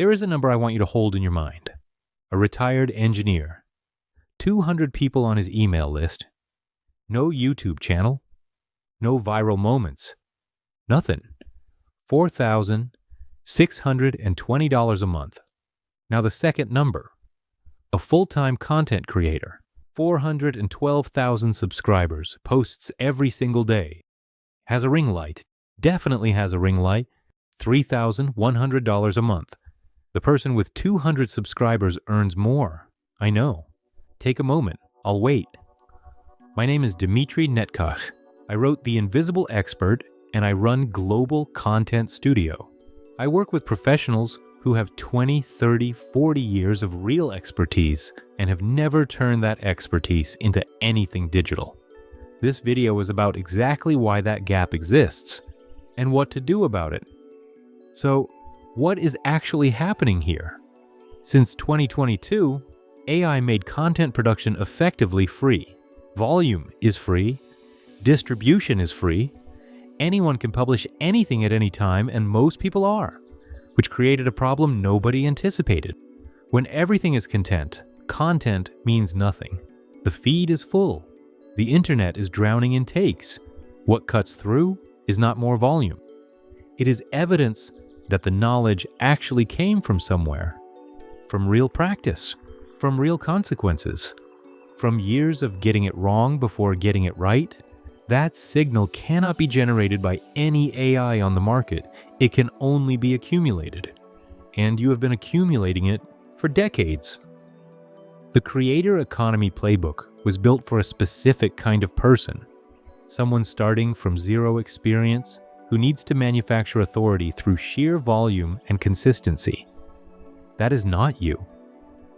There is a number I want you to hold in your mind. A retired engineer. 200 people on his email list. No YouTube channel. No viral moments. Nothing. $4,620 a month. Now the second number. A full-time content creator. 412,000 subscribers. Posts every single day. Has a ring light. Definitely has a ring light. $3,100 a month. The person with 200 subscribers earns more. I know. Take a moment. I'll wait. My name is Dmitry Netkach. I wrote The Invisible Expert, and I run Global Content Studio. I work with professionals who have 20, 30, 40 years of real expertise and have never turned that expertise into anything digital. This video is about exactly why that gap exists and what to do about it. So, what is actually happening here? Since 2022, AI made content production effectively free. Volume is free. Distribution is free. Anyone can publish anything at any time, and most people are, which created a problem nobody anticipated. When everything is content means nothing. The feed is full. The internet is drowning in takes. What cuts through is not more volume. It is evidence that the knowledge actually came from somewhere, from real practice, from real consequences, from years of getting it wrong before getting it right. That signal cannot be generated by any AI on the market. It can only be accumulated. And you have been accumulating it for decades. The creator economy playbook was built for a specific kind of person, someone starting from zero experience who needs to manufacture authority through sheer volume and consistency. That is not you.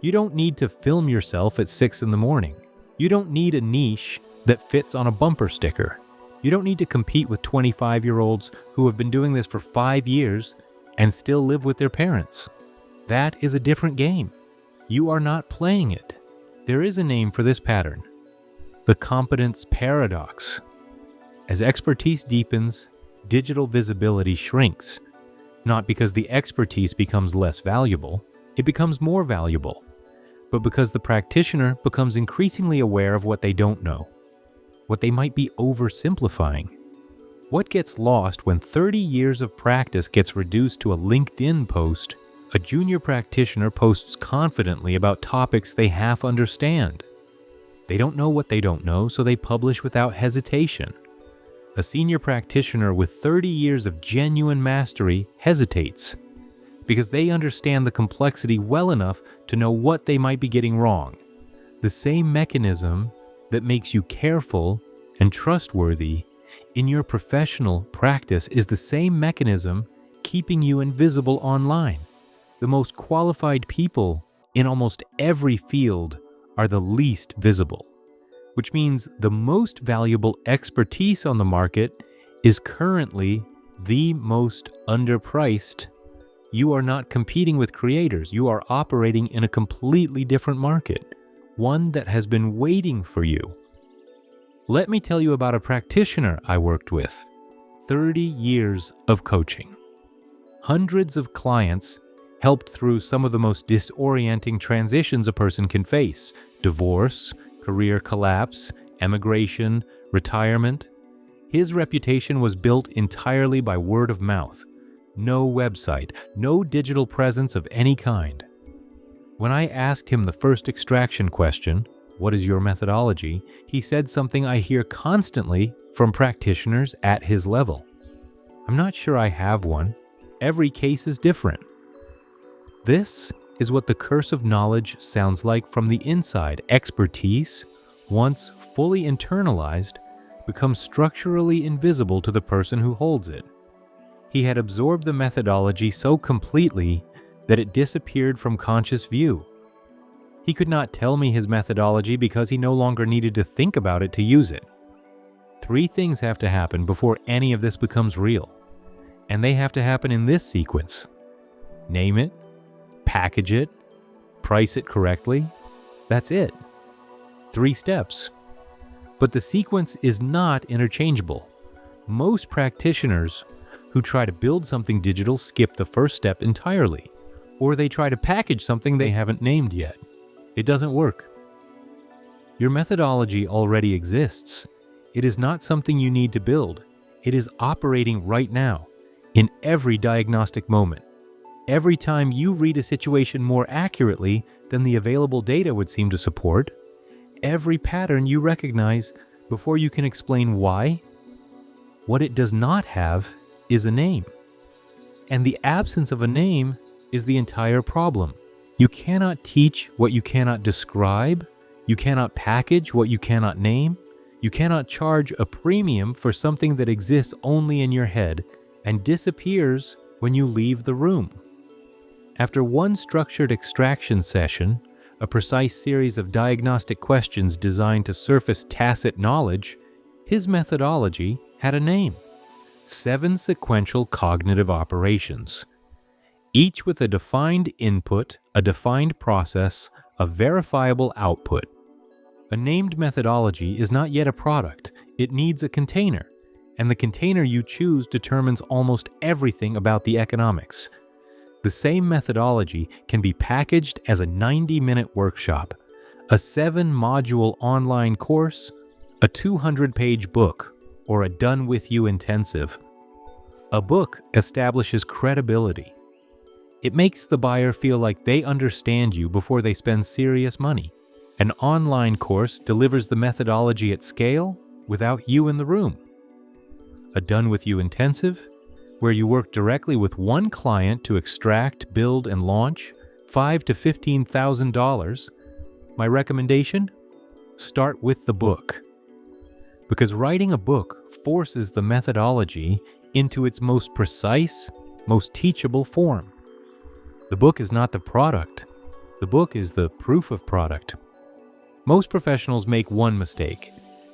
You don't need to film yourself at 6 in the morning. You don't need a niche that fits on a bumper sticker. You don't need to compete with 25-year-olds who have been doing this for 5 years and still live with their parents. That is a different game. You are not playing it. There is a name for this pattern. The Competence Paradox. As expertise deepens, digital visibility shrinks. Not because the expertise becomes less valuable, it becomes more valuable, but because the practitioner becomes increasingly aware of what they don't know, what they might be oversimplifying. What gets lost when 30 years of practice gets reduced to a LinkedIn post? A junior practitioner posts confidently about topics they half understand. They don't know what they don't know, so they publish without hesitation. A senior practitioner with 30 years of genuine mastery hesitates because they understand the complexity well enough to know what they might be getting wrong. The same mechanism that makes you careful and trustworthy in your professional practice is the same mechanism keeping you invisible online. The most qualified people in almost every field are the least visible, which means the most valuable expertise on the market is currently the most underpriced. You are not competing with creators. You are operating in a completely different market, one that has been waiting for you. Let me tell you about a practitioner I worked with. 30 years of coaching. Hundreds of clients helped through some of the most disorienting transitions a person can face. Divorce, career collapse, emigration, retirement. His reputation was built entirely by word of mouth. No website, no digital presence of any kind. When I asked him the first extraction question, "What is your methodology?" he said something I hear constantly from practitioners at his level. "I'm not sure I have one. Every case is different." This is what the curse of knowledge sounds like from the inside. Expertise, once fully internalized, becomes structurally invisible to the person who holds it. He had absorbed the methodology so completely that it disappeared from conscious view. He could not tell me his methodology because he no longer needed to think about it to use it. 3 things have to happen before any of this becomes real, and they have to happen in this sequence. Name it, package it, price it correctly. That's it. 3 steps. But the sequence is not interchangeable. Most practitioners who try to build something digital skip the first step entirely. or they try to package something they haven't named yet. It doesn't work. Your methodology already exists. It is not something you need to build. It is operating right now, in every diagnostic moment. Every time you read a situation more accurately than the available data would seem to support, every pattern you recognize before you can explain why. What it does not have is a name. And the absence of a name is the entire problem. You cannot teach what you cannot describe. You cannot package what you cannot name. You cannot charge a premium for something that exists only in your head and disappears when you leave the room. After one structured extraction session, a precise series of diagnostic questions designed to surface tacit knowledge, his methodology had a name: 7 sequential cognitive operations, each with a defined input, a defined process, a verifiable output. A named methodology is not yet a product. It needs a container, and the container you choose determines almost everything about the economics. The same methodology can be packaged as a 90-minute workshop, a 7-module online course, a 200-page book, or a done-with-you intensive. A book establishes credibility. It makes the buyer feel like they understand you before they spend serious money. An online course delivers the methodology at scale without you in the room. A done-with-you intensive, where you work directly with one client to extract, build, and launch $5,000 to $15,000. My recommendation? Start with the book. Because writing a book forces the methodology into its most precise, most teachable form. The book is not the product. The book is the proof of product. Most professionals make one mistake.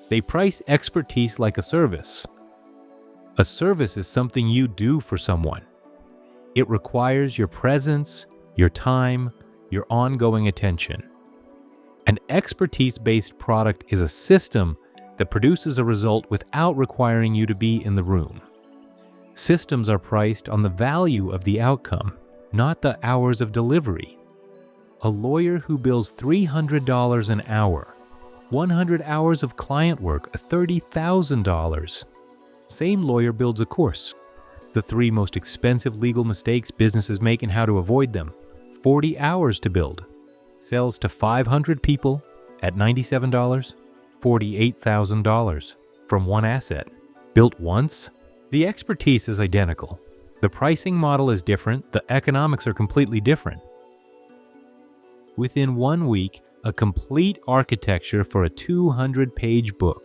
They price expertise like a service. A service is something you do for someone. It requires your presence, your time, your ongoing attention. An expertise-based product is a system that produces a result without requiring you to be in the room. Systems are priced on the value of the outcome, not the hours of delivery. A lawyer who bills $300 an hour, 100 hours of client work, $30,000. Same lawyer builds a course. The 3 most expensive legal mistakes businesses make and how to avoid them. 40 hours to build. Sells to 500 people at $97, $48,000 from one asset. Built once? The expertise is identical. The pricing model is different. The economics are completely different. Within 1 week, a complete architecture for a 200-page book,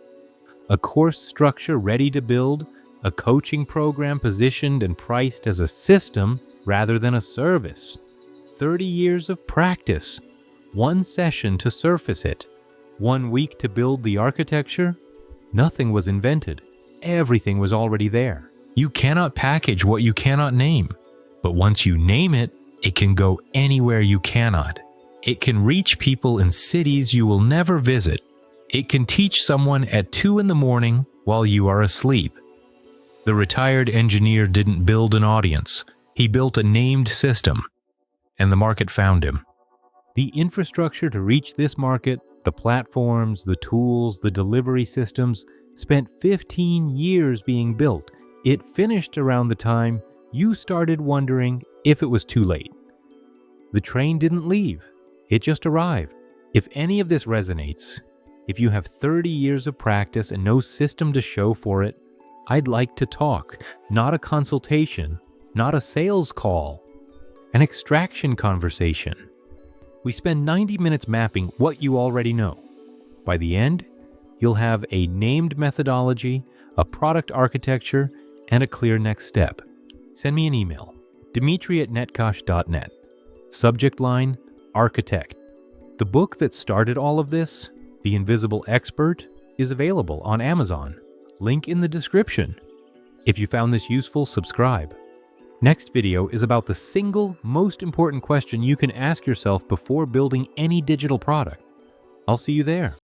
a course structure ready to build, a coaching program positioned and priced as a system rather than a service, 30 years of practice, 1 session to surface it, 1 week to build the architecture. Nothing was invented. Everything was already there. You cannot package what you cannot name, but once you name it, it can go anywhere you cannot. It can reach people in cities you will never visit. It can teach someone at 2 a.m. while you are asleep. The retired engineer didn't build an audience. He built a named system, and the market found him. The infrastructure to reach this market, the platforms, the tools, the delivery systems, spent 15 years being built. It finished around the time you started wondering if it was too late. The train didn't leave. It just arrived. If any of this resonates, if you have 30 years of practice and no system to show for it, I'd like to talk, not a consultation, not a sales call, an extraction conversation. We spend 90 minutes mapping what you already know. By the end, you'll have a named methodology, a product architecture, and a clear next step. Send me an email, Dmitry@netkosh.net. Subject line, Architect. The book that started all of this, The Invisible Expert, is available on Amazon. Link in the description. If you found this useful, subscribe. Next video is about the single most important question you can ask yourself before building any digital product. I'll see you there.